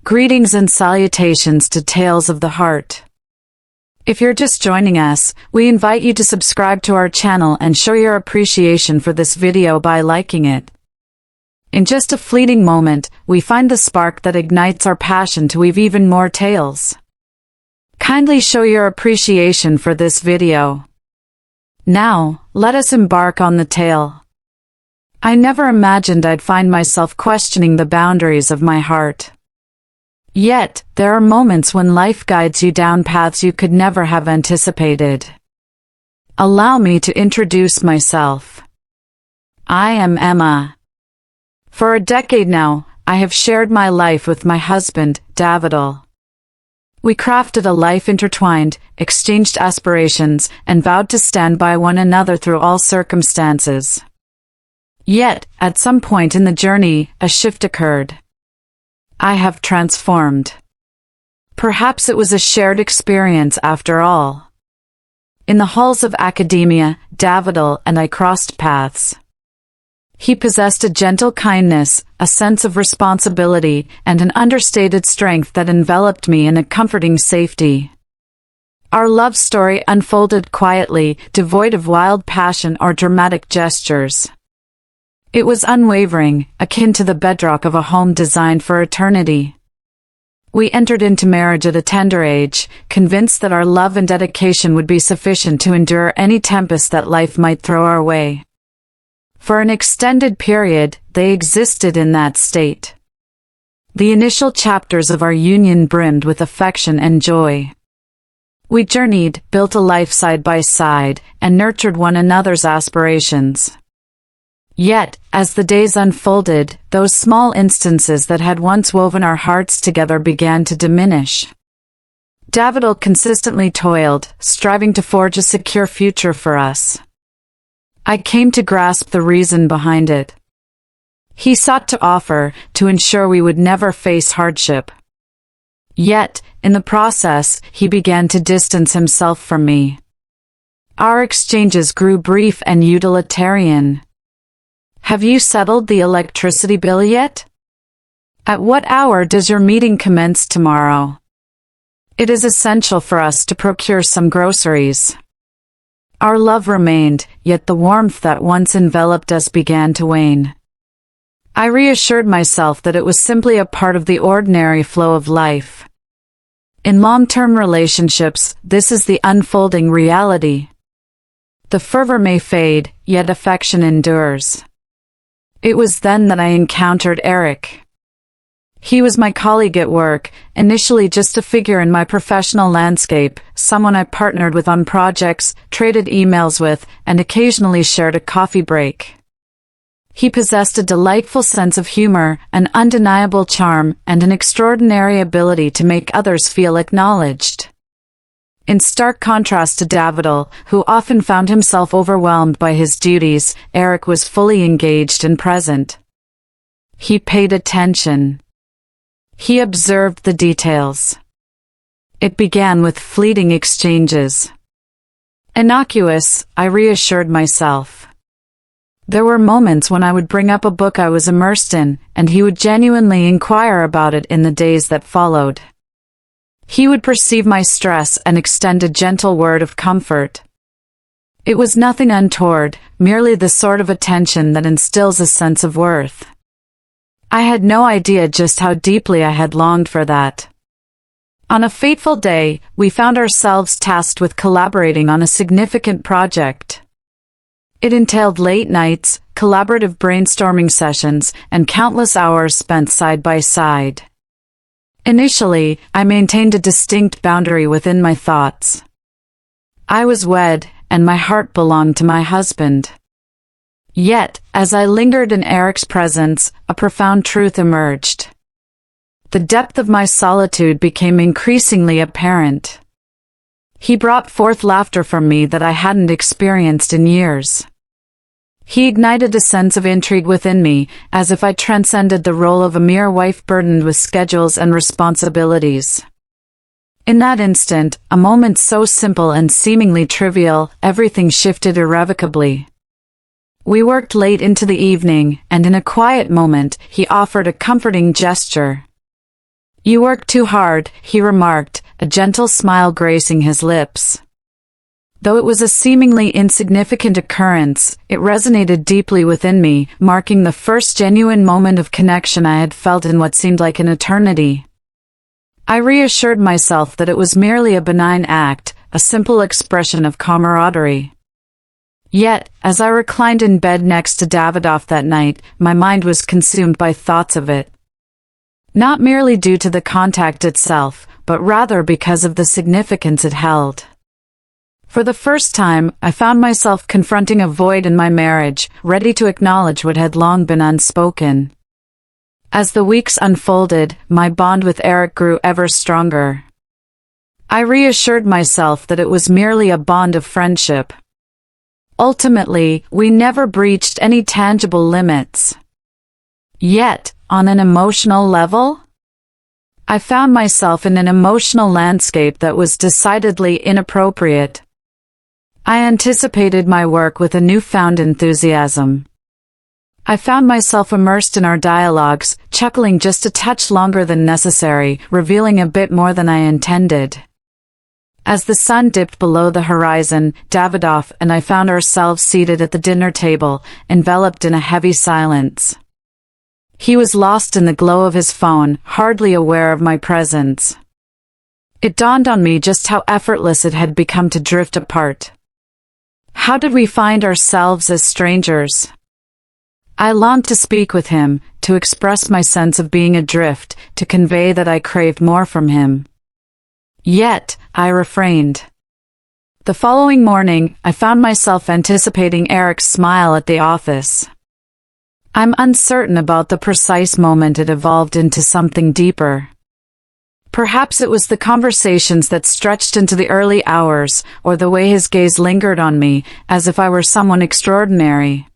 Greetings and salutations to Tales of the Heart. If you're just joining us, we invite you to subscribe to our channel and show your appreciation for this video by liking it. In just a fleeting moment, we find the spark that ignites our passion to weave even more tales. Kindly show your appreciation for this video. Now, let us embark on the tale. I never imagined I'd find myself questioning the boundaries of my heart. Yet, there are moments when life guides you down paths you could never have anticipated. Allow me to introduce myself. I am Emma. For a decade now, I have shared my life with my husband, Davidal. We crafted a life intertwined, exchanged aspirations, and vowed to stand by one another through all circumstances. Yet, at some point in the journey, a shift occurred. I have transformed. Perhaps it was a shared experience after all. In the halls of academia, Davidal and I crossed paths. He possessed a gentle kindness, a sense of responsibility, and an understated strength that enveloped me in a comforting safety. Our love story unfolded quietly, devoid of wild passion or dramatic gestures. It was unwavering, akin to the bedrock of a home designed for eternity. We entered into marriage at a tender age, convinced that our love and dedication would be sufficient to endure any tempest that life might throw our way. For an extended period, they existed in that state. The initial chapters of our union brimmed with affection and joy. We journeyed, built a life side by side, and nurtured one another's aspirations. Yet, as the days unfolded, those small instances that had once woven our hearts together began to diminish. Davidal consistently toiled, striving to forge a secure future for us. I came to grasp the reason behind it. He sought to offer, to ensure we would never face hardship. Yet, in the process, he began to distance himself from me. Our exchanges grew brief and utilitarian. Have you settled the electricity bill yet? At what hour does your meeting commence tomorrow? It is essential for us to procure some groceries. Our love remained, yet the warmth that once enveloped us began to wane. I reassured myself that it was simply a part of the ordinary flow of life. In long-term relationships, this is the unfolding reality. The fervor may fade, yet affection endures. It was then that I encountered Eric. He was my colleague at work, initially just a figure in my professional landscape, someone I partnered with on projects, traded emails with, and occasionally shared a coffee break. He possessed a delightful sense of humor, an undeniable charm, and an extraordinary ability to make others feel acknowledged. In stark contrast to Davidal, who often found himself overwhelmed by his duties, Eric was fully engaged and present. He paid attention. He observed the details. It began with fleeting exchanges. Innocuous, I reassured myself. There were moments when I would bring up a book I was immersed in, and he would genuinely inquire about it in the days that followed. He would perceive my stress and extend a gentle word of comfort. It was nothing untoward, merely the sort of attention that instills a sense of worth. I had no idea just how deeply I had longed for that. On a fateful day, we found ourselves tasked with collaborating on a significant project. It entailed late nights, collaborative brainstorming sessions, and countless hours spent side by side. Initially, I maintained a distinct boundary within my thoughts. I was wed, and my heart belonged to my husband. Yet, as I lingered in Eric's presence, a profound truth emerged. The depth of my solitude became increasingly apparent. He brought forth laughter from me that I hadn't experienced in years. He ignited a sense of intrigue within me, as if I transcended the role of a mere wife burdened with schedules and responsibilities. In that instant, a moment so simple and seemingly trivial, everything shifted irrevocably. We worked late into the evening, and in a quiet moment, he offered a comforting gesture. "You work too hard," he remarked, a gentle smile gracing his lips. Though it was a seemingly insignificant occurrence, it resonated deeply within me, marking the first genuine moment of connection I had felt in what seemed like an eternity. I reassured myself that it was merely a benign act, a simple expression of camaraderie. Yet, as I reclined in bed next to Davidal that night, my mind was consumed by thoughts of it. Not merely due to the contact itself, but rather because of the significance it held. For the first time, I found myself confronting a void in my marriage, ready to acknowledge what had long been unspoken. As the weeks unfolded, my bond with Eric grew ever stronger. I reassured myself that it was merely a bond of friendship. Ultimately, we never breached any tangible limits. Yet, on an emotional level, I found myself in an emotional landscape that was decidedly inappropriate. I anticipated my work with a newfound enthusiasm. I found myself immersed in our dialogues, chuckling just a touch longer than necessary, revealing a bit more than I intended. As the sun dipped below the horizon, Davidal and I found ourselves seated at the dinner table, enveloped in a heavy silence. He was lost in the glow of his phone, hardly aware of my presence. It dawned on me just how effortless it had become to drift apart. How did we find ourselves as strangers? I longed to speak with him, to express my sense of being adrift, to convey that I craved more from him. Yet, I refrained. The following morning, I found myself anticipating Eric's smile at the office. I'm uncertain about the precise moment it evolved into something deeper. Perhaps it was the conversations that stretched into the early hours, or the way his gaze lingered on me, as if I were someone extraordinary.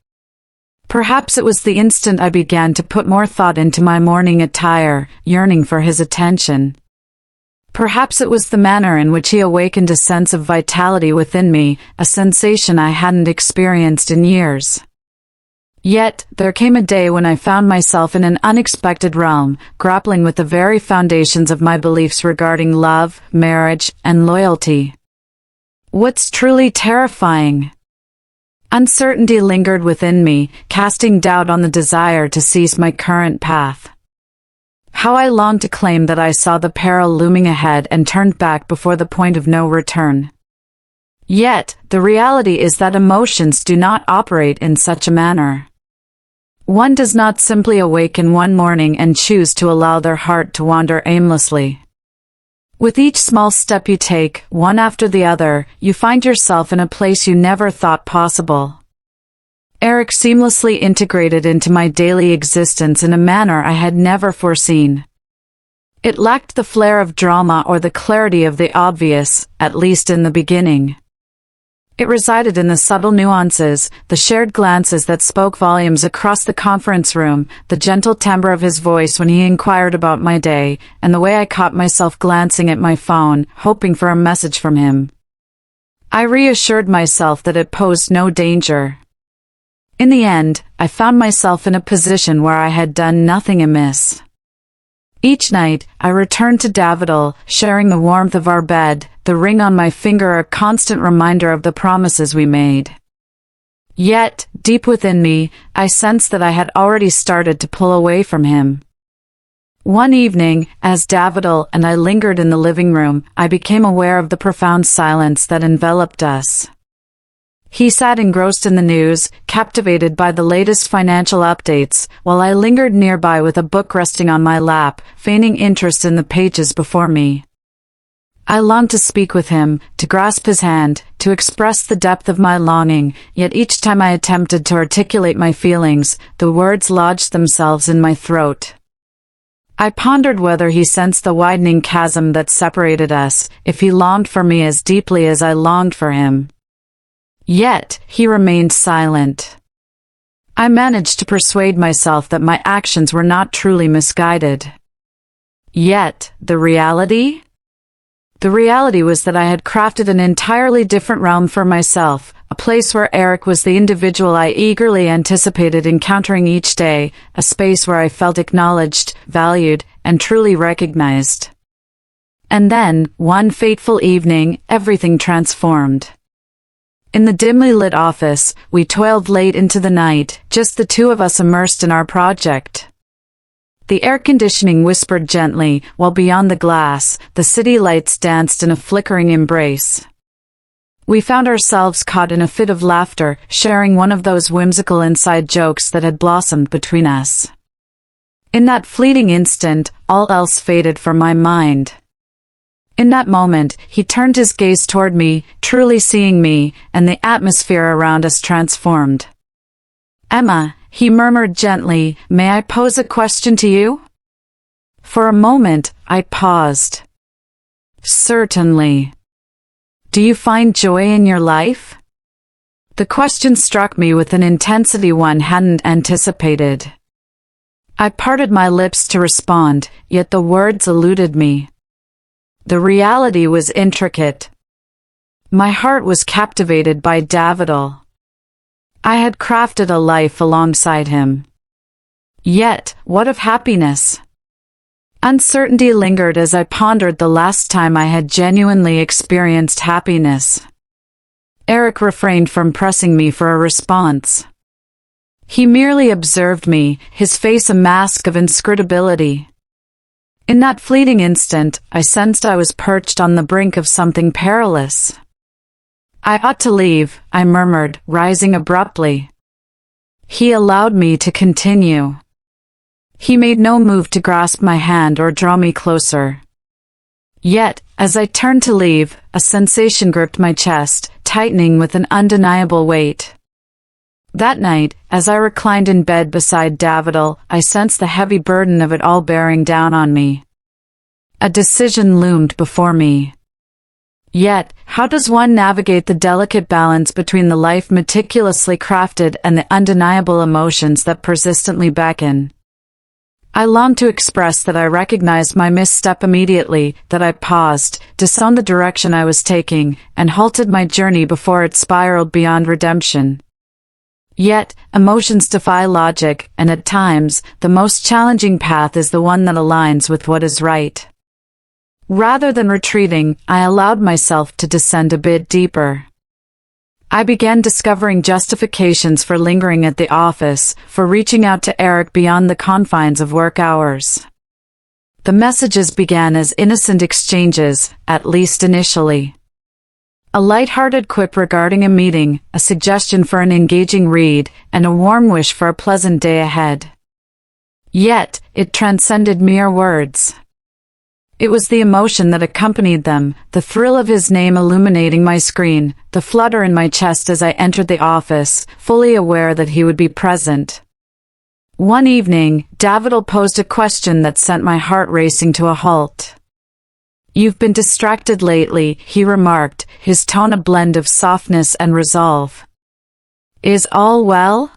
Perhaps it was the instant I began to put more thought into my morning attire, yearning for his attention. Perhaps it was the manner in which he awakened a sense of vitality within me, a sensation I hadn't experienced in years. Yet, there came a day when I found myself in an unexpected realm, grappling with the very foundations of my beliefs regarding love, marriage, and loyalty. What's truly terrifying? Uncertainty lingered within me, casting doubt on the desire to seize my current path. How I longed to claim that I saw the peril looming ahead and turned back before the point of no return. Yet, the reality is that emotions do not operate in such a manner. One does not simply awaken one morning and choose to allow their heart to wander aimlessly. With each small step you take, one after the other, you find yourself in a place you never thought possible. Eric seamlessly integrated into my daily existence in a manner I had never foreseen. It lacked the flair of drama or the clarity of the obvious, at least in the beginning. It resided in the subtle nuances, the shared glances that spoke volumes across the conference room, the gentle timbre of his voice when he inquired about my day, and the way I caught myself glancing at my phone, hoping for a message from him. I reassured myself that it posed no danger. In the end, I found myself in a position where I had done nothing amiss. Each night, I returned to Davidal, sharing the warmth of our bed, the ring on my finger a constant reminder of the promises we made. Yet, deep within me, I sensed that I had already started to pull away from him. One evening, as Davidal and I lingered in the living room, I became aware of the profound silence that enveloped us. He sat engrossed in the news, captivated by the latest financial updates, while I lingered nearby with a book resting on my lap, feigning interest in the pages before me. I longed to speak with him, to grasp his hand, to express the depth of my longing, yet each time I attempted to articulate my feelings, the words lodged themselves in my throat. I pondered whether he sensed the widening chasm that separated us, if he longed for me as deeply as I longed for him. Yet, he remained silent. I managed to persuade myself that my actions were not truly misguided. Yet, the reality? The reality was that I had crafted an entirely different realm for myself, a place where Eric was the individual I eagerly anticipated encountering each day, a space where I felt acknowledged, valued, and truly recognized. And then, one fateful evening, everything transformed. In the dimly lit office, we toiled late into the night, just the two of us immersed in our project. The air conditioning whispered gently, while beyond the glass, the city lights danced in a flickering embrace. We found ourselves caught in a fit of laughter, sharing one of those whimsical inside jokes that had blossomed between us. In that fleeting instant, all else faded from my mind. In that moment, he turned his gaze toward me, truly seeing me, and the atmosphere around us transformed. "Emma," he murmured gently, "may I pose a question to you?" For a moment, I paused. "Certainly. Do you find joy in your life?" The question struck me with an intensity one hadn't anticipated. I parted my lips to respond, yet the words eluded me. The reality was intricate. My heart was captivated by Davidal. I had crafted a life alongside him. Yet, what of happiness? Uncertainty lingered as I pondered the last time I had genuinely experienced happiness. Eric refrained from pressing me for a response. He merely observed me, his face a mask of inscrutability. In that fleeting instant, I sensed I was perched on the brink of something perilous. "I ought to leave," I murmured, rising abruptly. He allowed me to continue. He made no move to grasp my hand or draw me closer. Yet, as I turned to leave, a sensation gripped my chest, tightening with an undeniable weight. That night, as I reclined in bed beside Davidal, I sensed the heavy burden of it all bearing down on me. A decision loomed before me. Yet, how does one navigate the delicate balance between the life meticulously crafted and the undeniable emotions that persistently beckon? I longed to express that I recognized my misstep immediately, that I paused, disowned the direction I was taking, and halted my journey before it spiraled beyond redemption. Yet, emotions defy logic, and at times, the most challenging path is the one that aligns with what is right. Rather than retreating, I allowed myself to descend a bit deeper. I began discovering justifications for lingering at the office, for reaching out to Eric beyond the confines of work hours. The messages began as innocent exchanges, at least initially. A light-hearted quip regarding a meeting, a suggestion for an engaging read, and a warm wish for a pleasant day ahead. Yet, it transcended mere words. It was the emotion that accompanied them, the thrill of his name illuminating my screen, the flutter in my chest as I entered the office, fully aware that he would be present. One evening, Davidal posed a question that sent my heart racing to a halt. "You've been distracted lately," he remarked, his tone a blend of softness and resolve. "Is all well?"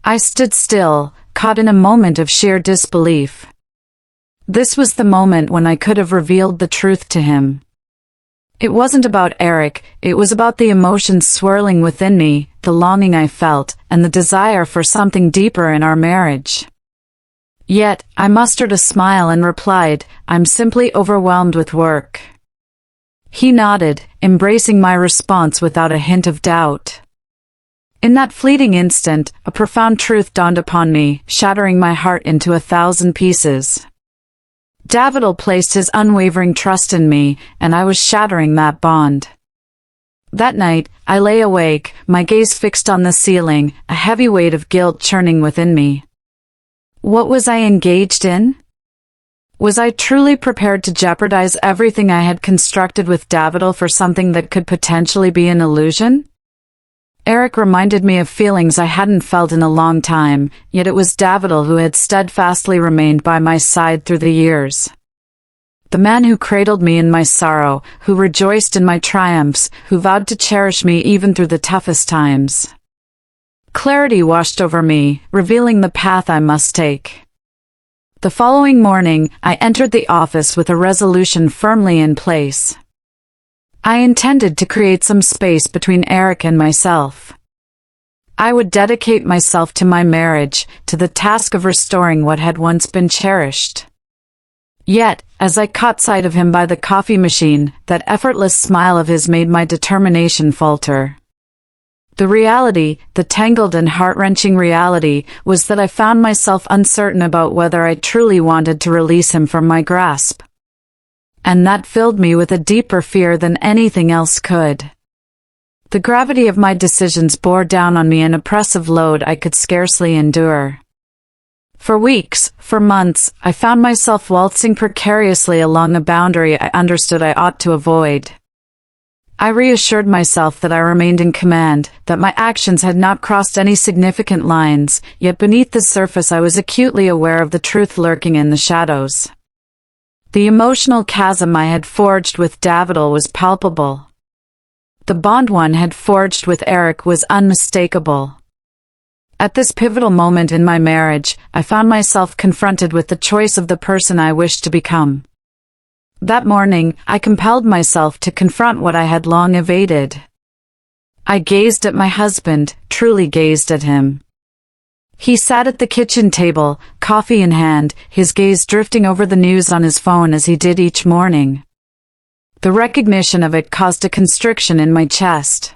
I stood still, caught in a moment of sheer disbelief. This was the moment when I could have revealed the truth to him. It wasn't about Eric, it was about the emotions swirling within me, the longing I felt, and the desire for something deeper in our marriage. Yet, I mustered a smile and replied, "I'm simply overwhelmed with work." He nodded, embracing my response without a hint of doubt. In that fleeting instant, a profound truth dawned upon me, shattering my heart into 1,000 pieces. Davidal placed his unwavering trust in me, and I was shattering that bond. That night, I lay awake, my gaze fixed on the ceiling, a heavy weight of guilt churning within me. What was I engaged in? Was I truly prepared to jeopardize everything I had constructed with Davidal for something that could potentially be an illusion? Eric reminded me of feelings I hadn't felt in a long time, yet it was Davidal who had steadfastly remained by my side through the years. The man who cradled me in my sorrow, who rejoiced in my triumphs, who vowed to cherish me even through the toughest times. Clarity washed over me, revealing the path I must take. The following morning, I entered the office with a resolution firmly in place. I intended to create some space between Eric and myself. I would dedicate myself to my marriage, to the task of restoring what had once been cherished. Yet, as I caught sight of him by the coffee machine, that effortless smile of his made my determination falter. The reality, the tangled and heart-wrenching reality, was that I found myself uncertain about whether I truly wanted to release him from my grasp. And that filled me with a deeper fear than anything else could. The gravity of my decisions bore down on me an oppressive load I could scarcely endure. For weeks, for months, I found myself waltzing precariously along a boundary I understood I ought to avoid. I reassured myself that I remained in command, that my actions had not crossed any significant lines, yet beneath the surface I was acutely aware of the truth lurking in the shadows. The emotional chasm I had forged with Davidal was palpable. The bond one had forged with Eric was unmistakable. At this pivotal moment in my marriage, I found myself confronted with the choice of the person I wished to become. That morning, I compelled myself to confront what I had long evaded. I gazed at my husband, truly gazed at him. He sat at the kitchen table, coffee in hand, his gaze drifting over the news on his phone as he did each morning. The recognition of it caused a constriction in my chest.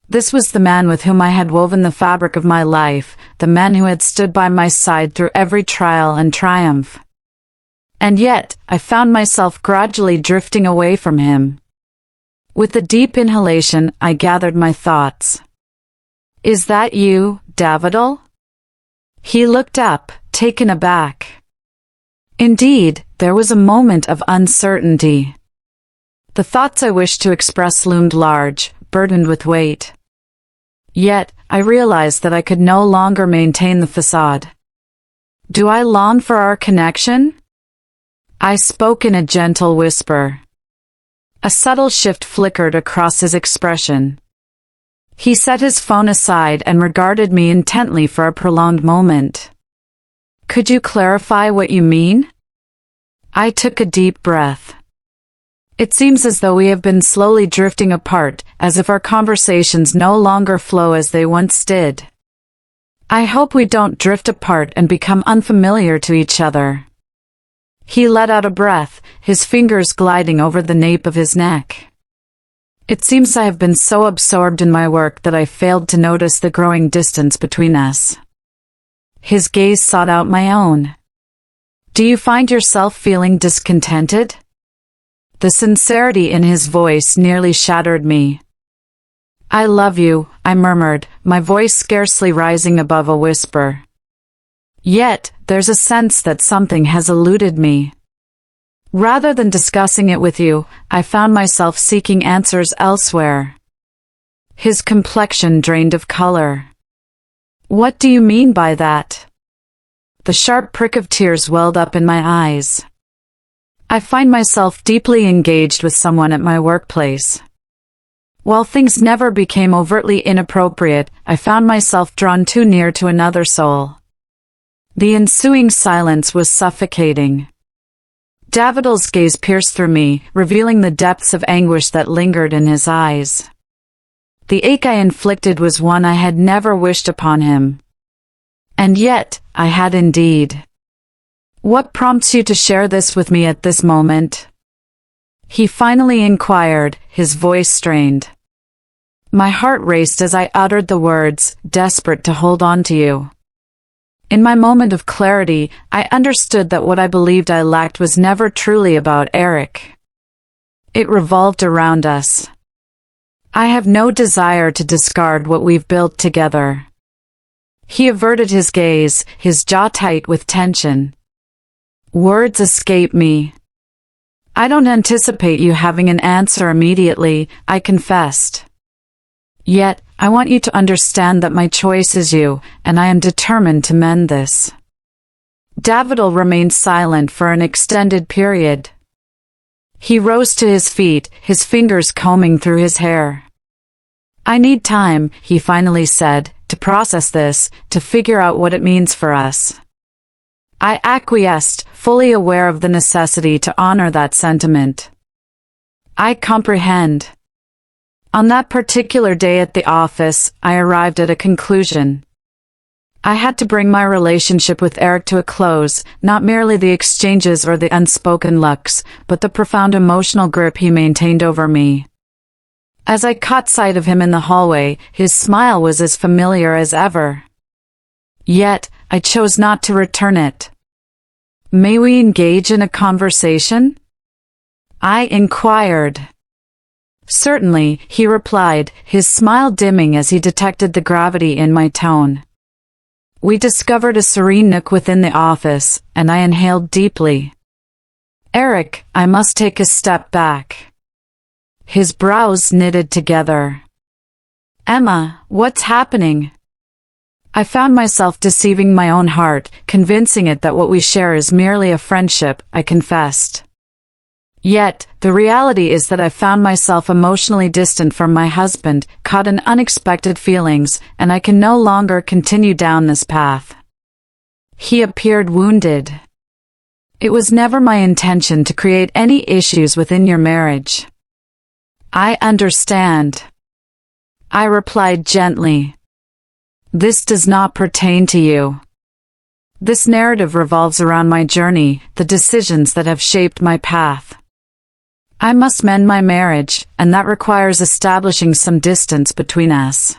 This was the man with whom I had woven the fabric of my life, the man who had stood by my side through every trial and triumph. And yet, I found myself gradually drifting away from him. With a deep inhalation, I gathered my thoughts. "Is that you, Davidal?" He looked up, taken aback. Indeed, there was a moment of uncertainty. The thoughts I wished to express loomed large, burdened with weight. Yet, I realized that I could no longer maintain the facade. "Do I long for our connection?" I spoke in a gentle whisper. A subtle shift flickered across his expression. He set his phone aside and regarded me intently for a prolonged moment. "Could you clarify what you mean?" I took a deep breath. It seems as though we have been slowly drifting apart, as if our conversations no longer flow as they once did. I hope we don't drift apart and become unfamiliar to each other. He let out a breath, his fingers gliding over the nape of his neck. It seems I have been so absorbed in my work that I failed to notice the growing distance between us. His gaze sought out my own. "Do you find yourself feeling discontented?" The sincerity in his voice nearly shattered me. "I love you," I murmured, my voice scarcely rising above a whisper. Yet, there's a sense that something has eluded me. Rather than discussing it with you, I found myself seeking answers elsewhere. His complexion drained of color. "What do you mean by that?" The sharp prick of tears welled up in my eyes. I find myself deeply engaged with someone at my workplace. While things never became overtly inappropriate, I found myself drawn too near to another soul. The ensuing silence was suffocating. Davidal's gaze pierced through me, revealing the depths of anguish that lingered in his eyes. The ache I inflicted was one I had never wished upon him. And yet, I had indeed. "What prompts you to share this with me at this moment?" He finally inquired, his voice strained. My heart raced as I uttered the words, desperate to hold on to you. In my moment of clarity, I understood that what I believed I lacked was never truly about Eric. It revolved around us. I have no desire to discard what we've built together. He averted his gaze, his jaw tight with tension. Words escape me. "I don't anticipate you having an answer immediately," I confessed. "Yet, I want you to understand that my choice is you, and I am determined to mend this." Davidal remained silent for an extended period. He rose to his feet, his fingers combing through his hair. "I need time," he finally said, "to process this, to figure out what it means for us." I acquiesced, fully aware of the necessity to honor that sentiment. "I comprehend." On that particular day at the office, I arrived at a conclusion. I had to bring my relationship with Eric to a close, not merely the exchanges or the unspoken looks, but the profound emotional grip he maintained over me. As I caught sight of him in the hallway, his smile was as familiar as ever. Yet, I chose not to return it. "May we engage in a conversation?" I inquired. "Certainly," he replied, his smile dimming as he detected the gravity in my tone. We discovered a serene nook within the office, and I inhaled deeply. "Eric, I must take a step back." His brows knitted together. "Emma, what's happening?" I found myself deceiving my own heart, convincing it that what we share is merely a friendship, I confessed. Yet, the reality is that I found myself emotionally distant from my husband, caught in unexpected feelings, and I can no longer continue down this path. He appeared wounded. "It was never my intention to create any issues within your marriage." "I understand," I replied gently. "This does not pertain to you. This narrative revolves around my journey, the decisions that have shaped my path. I must mend my marriage, and that requires establishing some distance between us."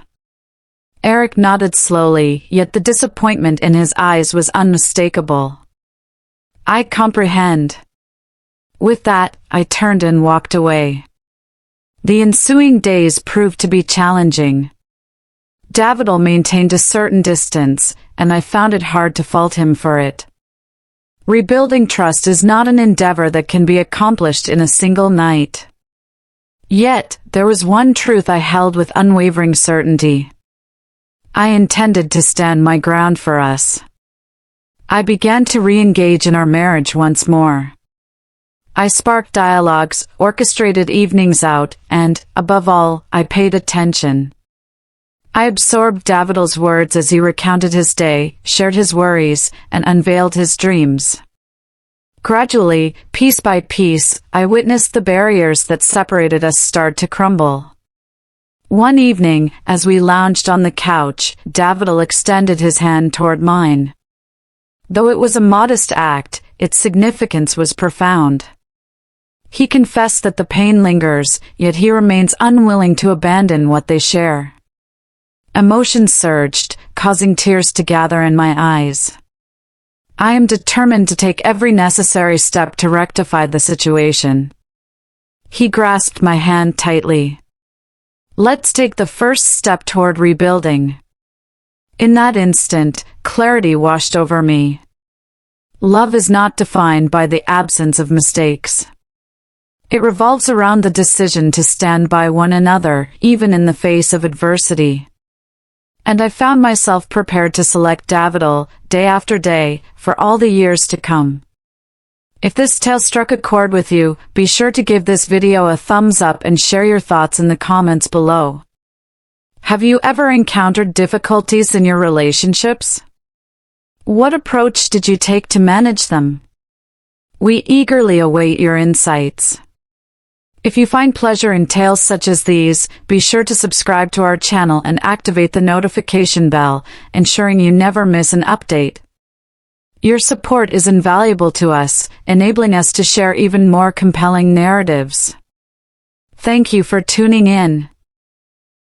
Eric nodded slowly, yet the disappointment in his eyes was unmistakable. "I comprehend." With that, I turned and walked away. The ensuing days proved to be challenging. Davidal maintained a certain distance, and I found it hard to fault him for it. Rebuilding trust is not an endeavor that can be accomplished in a single night. Yet, there was one truth I held with unwavering certainty. I intended to stand my ground for us. I began to re-engage in our marriage once more. I sparked dialogues, orchestrated evenings out, and, above all, I paid attention. I absorbed Davidal's words as he recounted his day, shared his worries, and unveiled his dreams. Gradually, piece by piece, I witnessed the barriers that separated us start to crumble. One evening, as we lounged on the couch, Davidal extended his hand toward mine. Though it was a modest act, its significance was profound. He confessed that the pain lingers, yet he remains unwilling to abandon what they share. Emotions surged, causing tears to gather in my eyes. I am determined to take every necessary step to rectify the situation. He grasped my hand tightly. "Let's take the first step toward rebuilding." In that instant, clarity washed over me. Love is not defined by the absence of mistakes. It revolves around the decision to stand by one another, even in the face of adversity. And I found myself prepared to select Davidal, day after day, for all the years to come. If this tale struck a chord with you, be sure to give this video a thumbs up and share your thoughts in the comments below. Have you ever encountered difficulties in your relationships? What approach did you take to manage them? We eagerly await your insights. If you find pleasure in tales such as these, be sure to subscribe to our channel and activate the notification bell, ensuring you never miss an update. Your support is invaluable to us, enabling us to share even more compelling narratives. Thank you for tuning in.